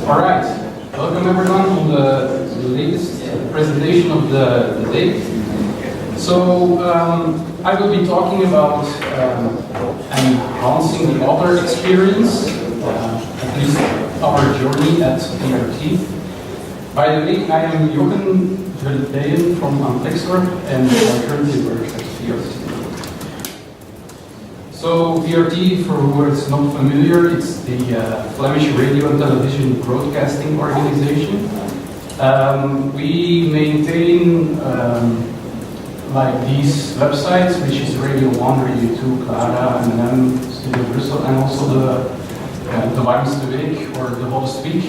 All right, welcome everyone on the latest presentation of the day. So I will be talking about enhancing the author experience, at least our journey at VRT. By the way, I am Jochen Verdeyen from Amplexor and I currently work at VRT. So VRT, for who is not familiar, it's the Flemish Radio and Television Broadcasting Organization. We maintain like these websites, which is Radio 1, Radio 2, Clara, M&M, Studio Brussels, and also the Warmste Week, or the Hottest Week,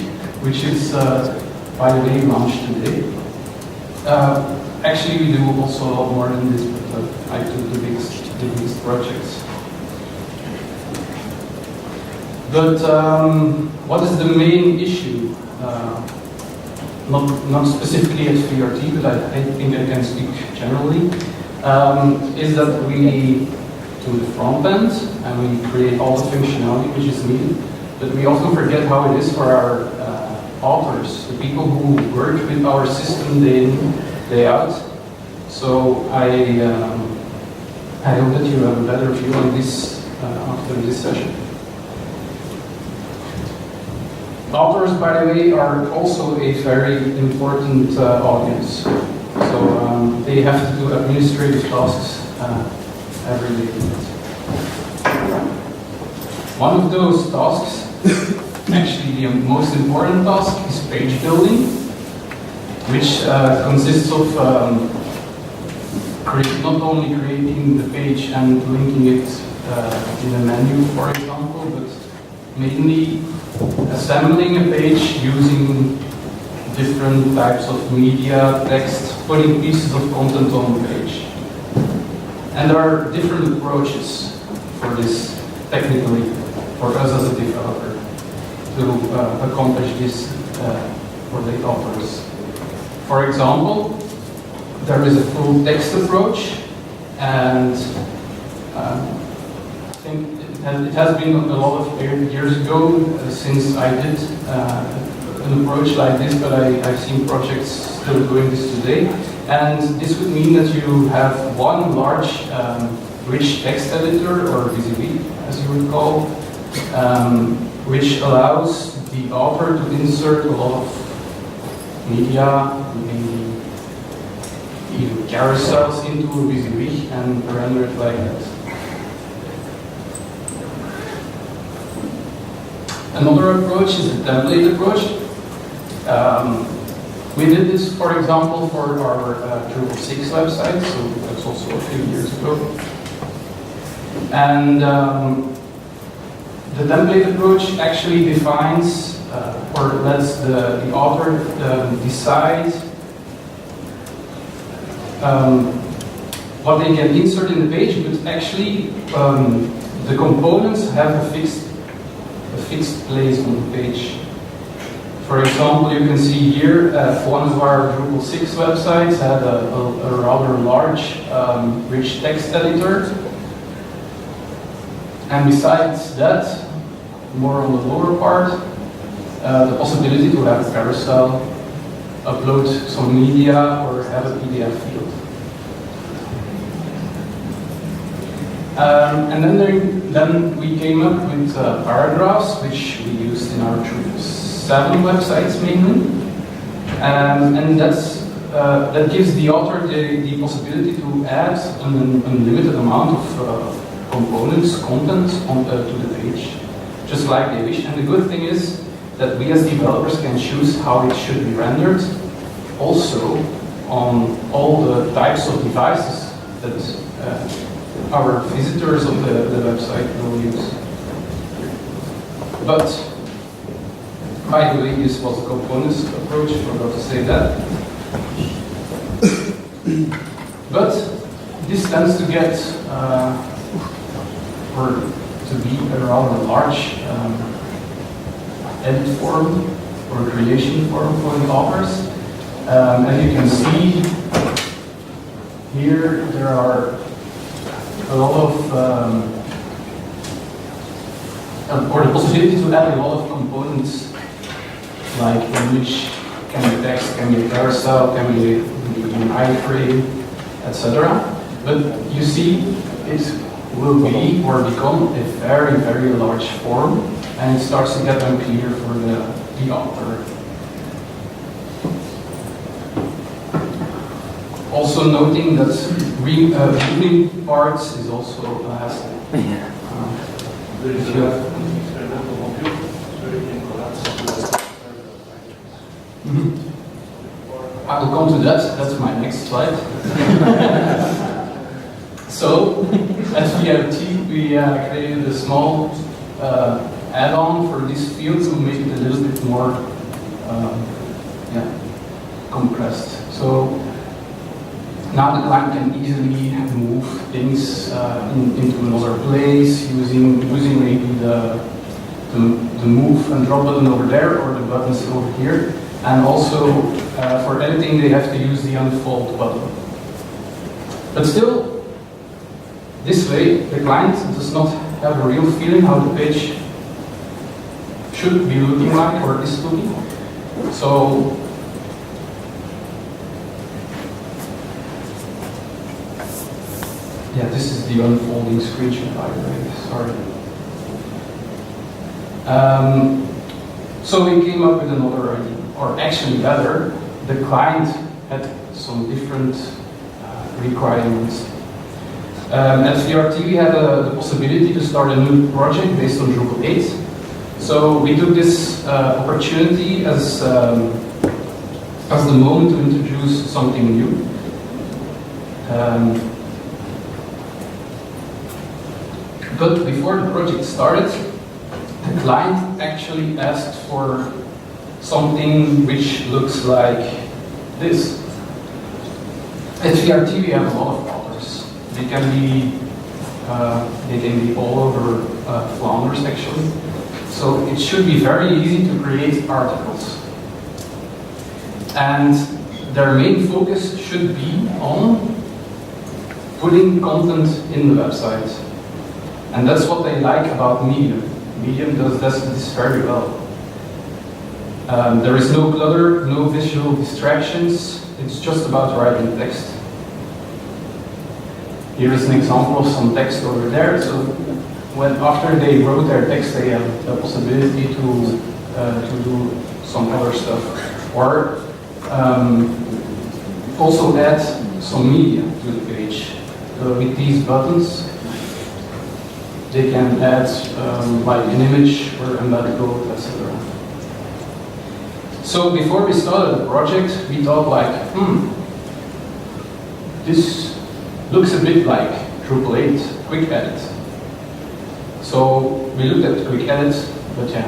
which is, by the way, launched today. Actually, we do also a lot more than this, but I took the biggest projects. But what is the main issue? Not specifically at VRT, but I think I can speak generally, is that we do the front end and we create all the functionality which is needed, but we often forget how it is for our authors, the people who work with our system day in, day out. So I hope that you have a better view on this after this session. Authors, by the way, are also a very important audience. So they have to do administrative tasks every day. One of those tasks, actually the most important task, is page building, which consists of not only creating the page and linking it in a menu, for example, but mainly assembling a page using different types of media, text, putting pieces of content on the page. And there are different approaches for this technically, for us as a developer, to accomplish this for the authors. For example, there is a full text approach, and I think it has been a lot of years ago since I did an approach like this, but I've seen projects still doing this today. And this would mean that you have one large rich text editor, or VZV as you would call, which allows the author to insert a lot of media, maybe even carousels into a VZV and render it like that. Another approach is a template approach. We did this, for example, for our Drupal 6 website, so that's also a few years ago. And the template approach actually defines or lets the author decide what they can insert in the page, but actually the components have a fixed place on the page. For example, you can see here one of our Drupal 6 websites had a rather large rich text editor, and besides that, more on the lower part, the possibility to have a carousel, upload some media, or have a PDF field. And then we came up with paragraphs, which we used in our Drupal 7 websites mainly, and that gives the author the possibility to add an unlimited amount of components, content to the page, just like they wish. And the good thing is that we as developers can choose how it should be rendered, also on all the types of devices that our visitors of the website will use. But, by the way, this was a components approach, I forgot to say that. But this tends to get, or to be a rather large edit form or creation form for the authors. As you can see, here there are a lot of, or the possibility to add a lot of components like image, can be text, can be carousel, can be an iframe, etc. But you see, it will be or become a very, very large form, and it starts to get unclear for the author. Also noting that moving parts is also a hassle. If you have I will come to that, that's my next slide. So, at VRT we created a small add-on for this field to make it a little bit more compressed. So, now the client can easily move things into another place using maybe the move and drop button over there or the buttons over here. And also for editing they have to use the unfold button. But still, this way the client does not have a real feeling how the page should be looking like or is looking. So yeah, this is the unfolding screenshot, by the way, sorry. So we came up with another idea, or actually better, the client had some different requirements. At VRT we had the possibility to start a new project based on Drupal 8. So we took this opportunity as the moment to introduce something new. But before the project started, the client actually asked for something which looks like this. At VRT we have a lot of colors. They can be all over Flanders actually. So it should be very easy to create articles. And their main focus should be on putting content in the website. And that's what they like about Medium. Medium does this very well. There is no clutter, no visual distractions. It's just about writing text. Here is an example of some text over there. So after they wrote their text, they have the possibility to do some other stuff. Or also add some media to the page. With these buttons, they can add like an image or embed code, etc. So before we started the project, we thought like, this looks a bit like Drupal 8, quick edit. So we looked at quick edit, but yeah.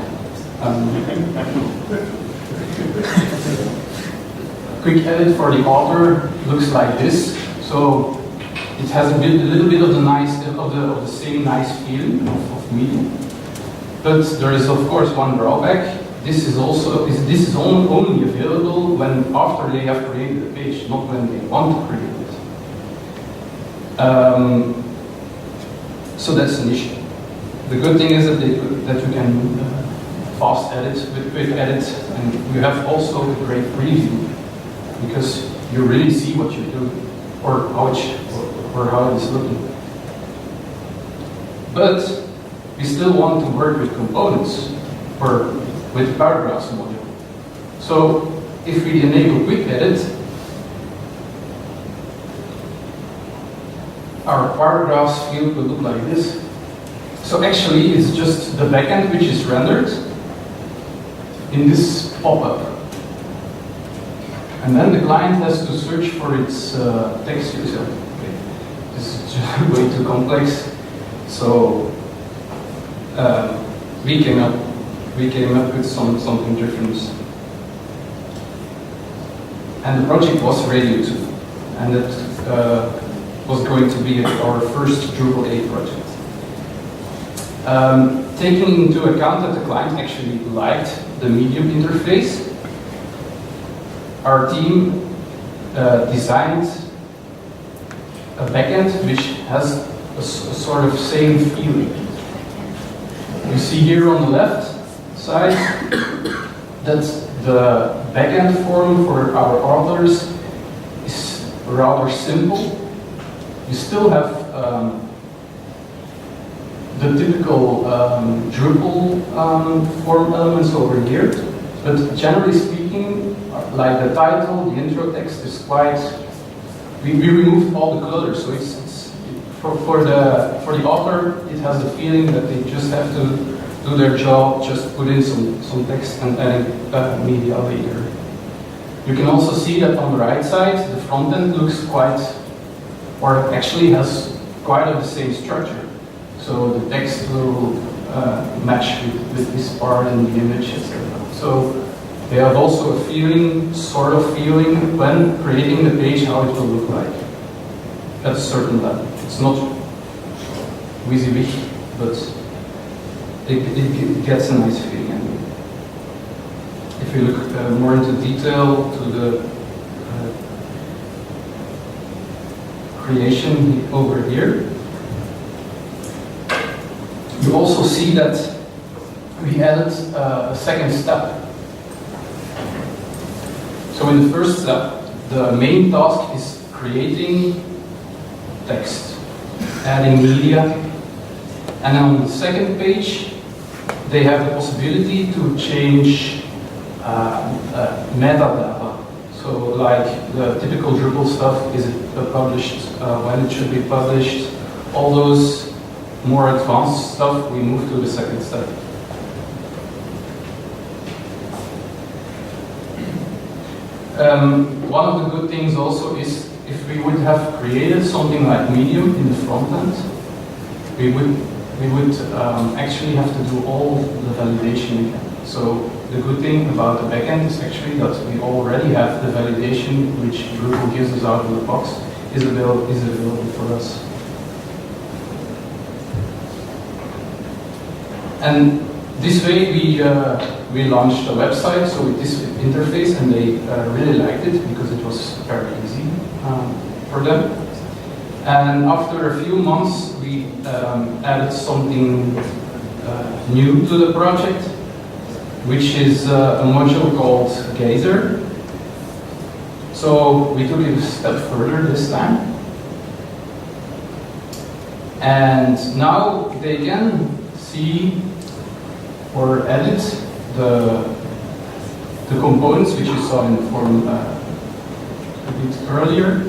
Quick edit for the author looks like this. So it has a little bit of the same nice feeling of Medium, but there is of course one drawback. This is only available when after they have created a page, not when they want to create it. So that's an issue. The good thing is that you can fast edit with quick edit, and you have also a great preview because you really see what you do or how it is looking. But we still want to work with components or with paragraphs module. So if we enable quick edit, our paragraphs field will look like this. So actually it's just the backend which is rendered in this pop-up. And then the client has to search for its text user. This is just way too complex. So we came up with something different. And the project was ready to, and it was going to be our first Drupal 8 project. Taking into account that the client actually liked the Medium interface, our team designed a backend which has a sort of same feeling. You see here on the left side that the backend form for our authors is rather simple. You still have the typical Drupal form elements over here, but generally speaking, like the title, the intro text is quite. We removed all the clutter, so it's for the author. It has the feeling that they just have to do their job, just put in some text and edit media later. You can also see that on the right side, the front end looks quite, or actually has quite of the same structure. So the text will match with this part in the image, etc. So they have also a feeling, sort of feeling, when creating the page, how it will look like at a certain level. It's not WYSIWYG, but it gets a nice feeling. And if you look more into detail to the creation over here, you also see that we added a second step. So in the first step, the main task is creating text, adding media, and on the second page, they have the possibility to change metadata. So like the typical Drupal stuff, is it published, when it should be published, all those more advanced stuff, we move to the second step. One of the good things also is if we would have created something like Medium in the front end, we would actually have to do all the validation again. So the good thing about the backend is actually that we already have the validation which Drupal gives us out of the box is available for us. And this way we launched a website, so with this interface, and they really liked it because it was very easy for them. And after a few months, we added something new to the project, which is a module called Geysir. So we took it a step further this time. And now they can see or edit the components which you saw in the form a bit earlier.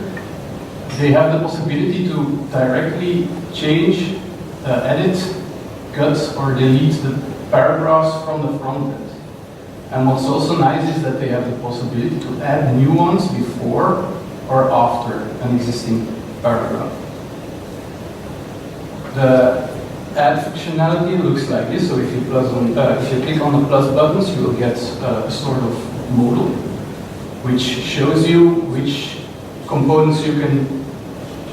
They have the possibility to directly change, edit, cut or delete the paragraphs from the front end. And what's also nice is that they have the possibility to add new ones before or after an existing paragraph. The add functionality looks like this. So if you click on the plus buttons, you will get a sort of modal, which shows you which components you can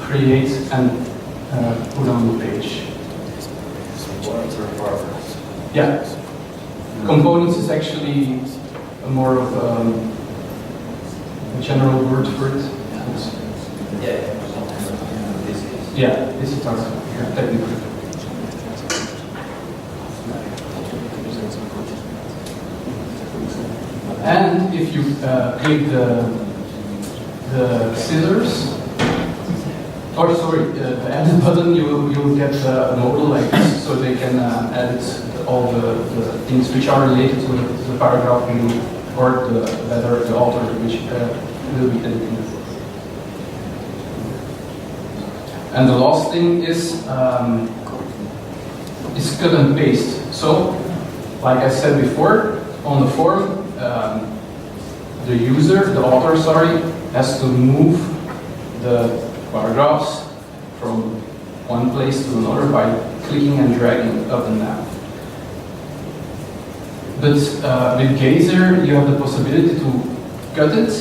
create and put on the page. Yeah. Components is actually more of a general word for it. Yeah, this is technically. And if you click the scissors, or sorry, the edit button, you will get a modal like this, so they can edit all the things which are related to the paragraph view, or the author which will be editing. And the last thing is cut and paste. So, like I said before, on the form, the user, the author, sorry, has to move the paragraphs from one place to another by clicking and dragging up and down. But with Geysir, you have the possibility to cut it.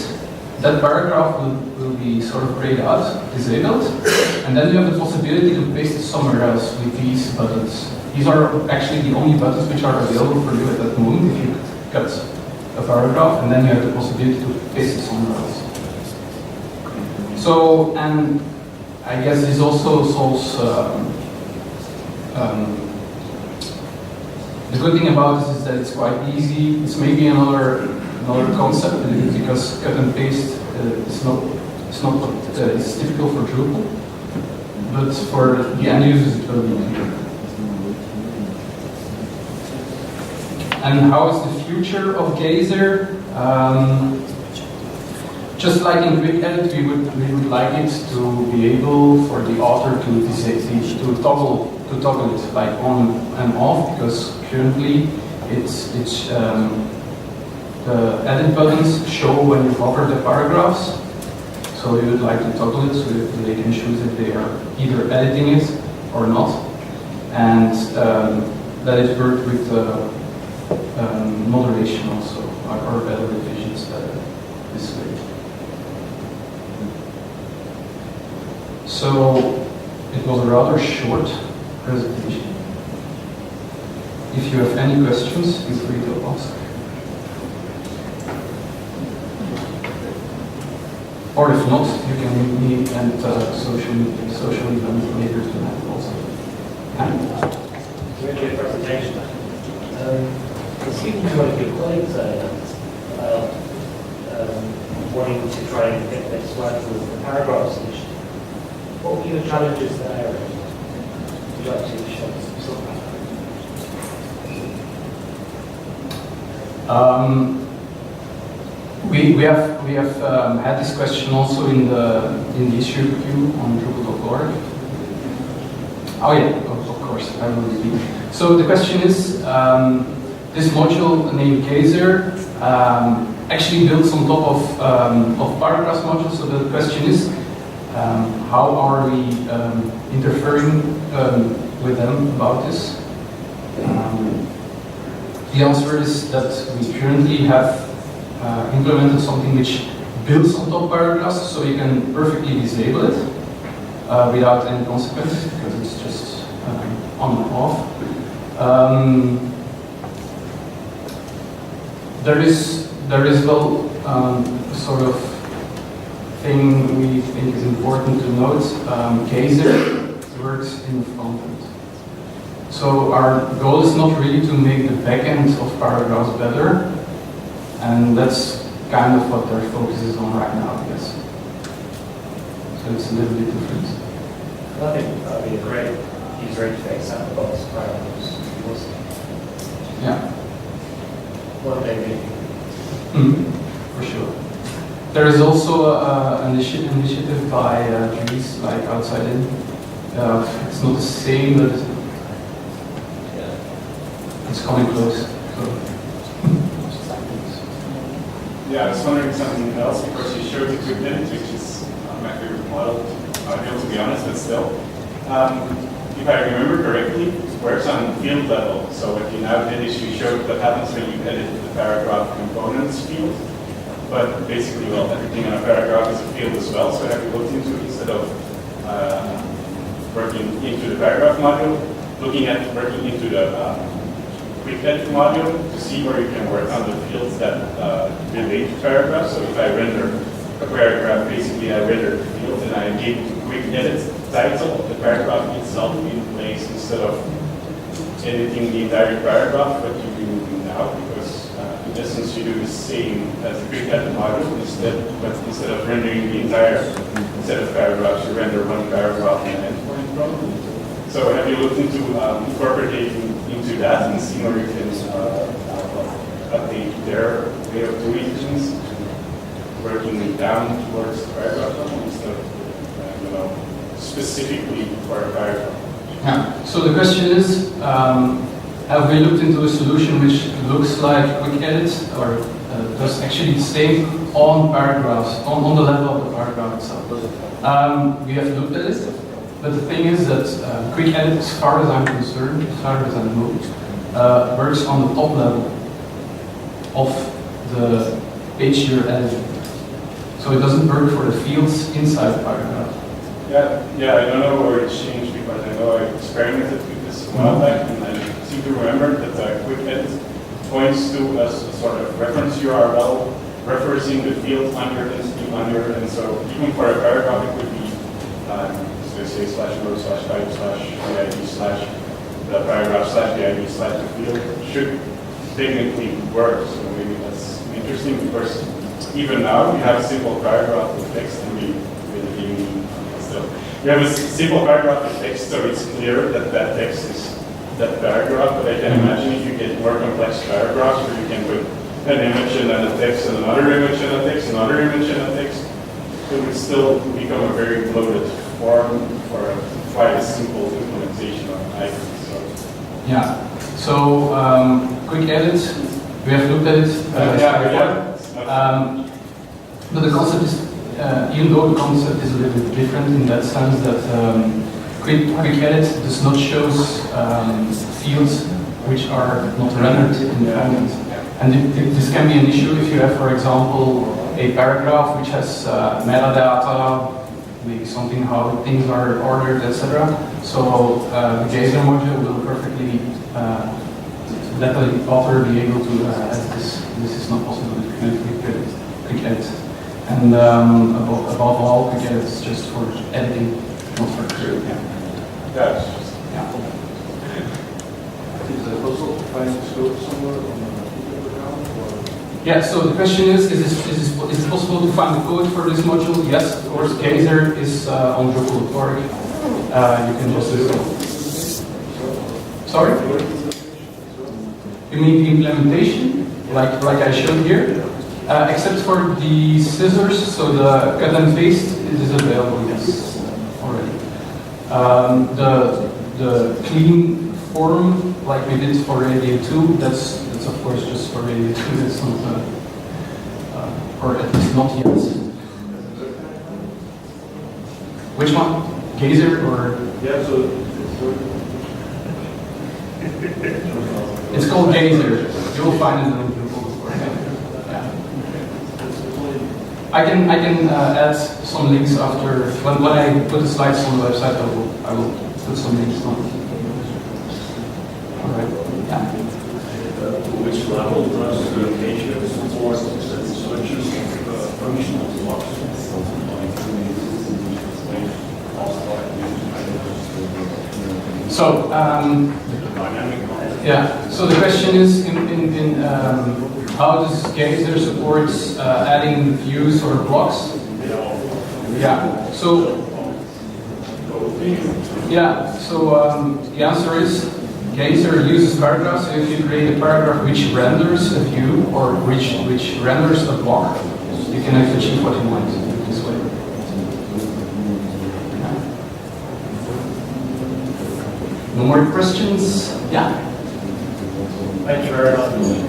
That paragraph will be sort of grayed out, disabled, and then you have the possibility to paste it somewhere else with these buttons. These are actually the only buttons which are available for you at that moment if you cut a paragraph, and then you have the possibility to paste it somewhere else. So, and I guess this also solves The good thing about this is that it's quite easy. It's maybe another concept because cut and paste is not it's difficult for Drupal, but for the end users it will be clear. And how is the future of Geysir? Just like in quick edit, we would like it to be able for the author to toggle it like on and off, because currently the edit buttons show when you hover the paragraphs. So we would like to toggle it so that they can choose if they are either editing it or not, and that it worked with moderation also, or better revisions this way. So it was a rather short presentation. If you have any questions, feel free to ask. Or if not, you can meet me at social event later tonight also. Really good presentation. Speaking to one of your colleagues wanting to try and get this working with the paragraph solution, what were your challenges there? Would you like to show some We have had this question also in the issue queue on Drupal.org. Oh yeah, of course, I will repeat. So the question is, this module named Geysir actually builds on top of paragraphs module. So the question is, how are we interfering with them about this? The answer is that we currently have implemented something which builds on top paragraphs, so you can perfectly disable it without any consequences, because it's just on and off. There is well sort of thing we think is important to note. Geysir works in the front end. So our goal is not really to make the backend of paragraphs better, and that's kind of what their focus is on right now, I guess. So it's a little bit different. I think that would be a great user interface out of the box paragraphs. Yeah. One day maybe. For sure. There is also an initiative by Geysir, like outside in. It's not the same, but it's coming close. So. Yeah, I was wondering something else, because you showed the quick edit, which is my favorite model, to be honest, but still. If I remember correctly, it works on field level. So what you now did is you showed what happens when you edit the paragraph components field. But basically, well, everything in a paragraph is a field as well. So have you looked into, instead of working into the paragraph module, looking at working into the quick edit module to see where you can work on the fields that relate to paragraphs. So if I render a paragraph, basically I render the field and I give it to quick edit title, the paragraph itself in place, instead of editing the entire paragraph, what you do now, because in essence you do the same as the quick edit module, but instead of rendering the entire set of paragraphs, you render one paragraph and an endpoint from. So have you looked into incorporating into that and seeing where you can update their way of doing things, working down towards the paragraph level instead of, specifically for a paragraph? Yeah. So the question is, have we looked into a solution which looks like quick edit, or does actually the same on paragraphs, on the level of the paragraph itself? We have looked at it. But the thing is that quick edit, as far as I'm concerned, as far as I know, works on the top level of the page you're editing. So it doesn't work for the fields inside the paragraph. Yeah, I don't know where it's changed, because I know I experimented with this a while back, and I seem to remember that quick edit points to a sort of reference URL referencing the field under, and so even for a paragraph it could be say /row/type/id/ the paragraph slash the ID slash the field should technically work. So maybe that's interesting because even now we have a simple paragraph with text and we really need still. We have a simple paragraph with text, so it's clear that that text is that paragraph, but I can imagine if you get more complex paragraphs where you can put an image and then a text and another image and a text, another image and a text, it would still become a very bloated form for quite a simple implementation of icons. So. Yeah. So quick edit. We have looked at it. But the concept is, even though the concept is a little bit different in that sense that quick edit does not show fields which are not rendered in the backend. And this can be an issue if you have, for example, a paragraph which has metadata, maybe something how things are ordered, etc. So the Geysir module will perfectly let the author be able to edit this. This is not possible with quick edit. And above all, quick edit is just for editing, not for creating. Yeah. Is it possible to find the scope somewhere on the account? Yeah, so the question is it possible to find the code for this module? Yes, of course, Geysir is on Drupal.org. You can just do it. Sorry? You mean the implementation, like I showed here? Except for the scissors, so the cut and paste, it is available, yes, already. The clean form, like we did for Radio 2, that's of course just for Radio 2, that's not, or at least not yet. Which one? Geysir or? Yeah, so it's called Geysir. You will find it in Drupal. Yeah. I can add some links after when I put the slides on the website. I will put some links on. All right. Yeah. which level does the Geysir support such functional blocks? So, yeah, so the question is how does Geysir support adding views or blocks? Yeah, so the answer is Geysir uses paragraphs. So if you create a paragraph which renders a view or which renders a block, you can actually achieve what you want this way. No more questions? Yeah. Thank you very much.